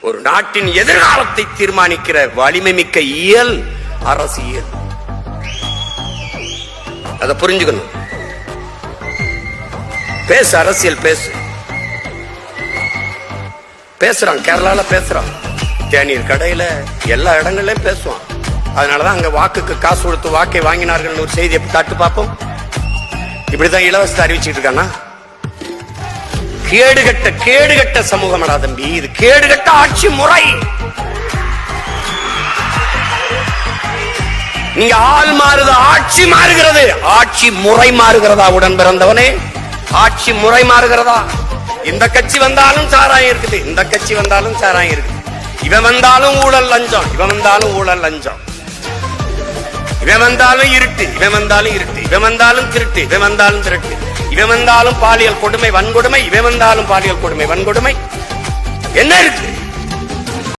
ஒரு நாட்டின் எதிர்காலத்தை தீர்மானிக்கிற வலிமை மிக்க இயல் அரசியல். அதை புரிஞ்சுக்கணும். பேசு, அரசியல் பேசு. பேசுறான், கேரளால பேசுறான், தேநீர் கடையில எல்லா இடங்கள்லயும் பேசுவான். அதனாலதான் அங்க வாக்குக்கு காசு கொடுத்து வாக்கை வாங்கினார்கள் ஒரு செய்தியை காட்டு பார்ப்போம். இப்படிதான் இலவசத்தை அறிவிச்சுட்டு இருக்கானா? கேடுகட்ட சமூகமடா தம்பி, இது கேடுகட்ட ஆட்சி முறை. நீங்க ஆள் மாறுது, ஆட்சி மாறுகிறது. ஆட்சி முறை மாறுகிறதா? உடன் பிறந்தவனே, ஆட்சி முறை மாறுகிறதா? இந்த கட்சி வந்தாலும் சாராயம் இருக்குது, இந்த கட்சி வந்தாலும் சாராயம் இருக்குது. இவன் வந்தாலும் ஊழல் லஞ்சம், இவன் வந்தாலும் ஊழல் லஞ்சம். இவன் வந்தாலும் இருட்டு, இவன் வந்தாலும் இருட்டு. இவன் வந்தாலும் திருட்டு, இவன் வந்தாலும் திருட்டு. இவன் வந்தாலும் பாலியல் கொடுமை வன்கொடுமை, இவன் வந்தாலும் பாலியல் கொடுமை வன்கொடுமை. என்ன இருக்கு?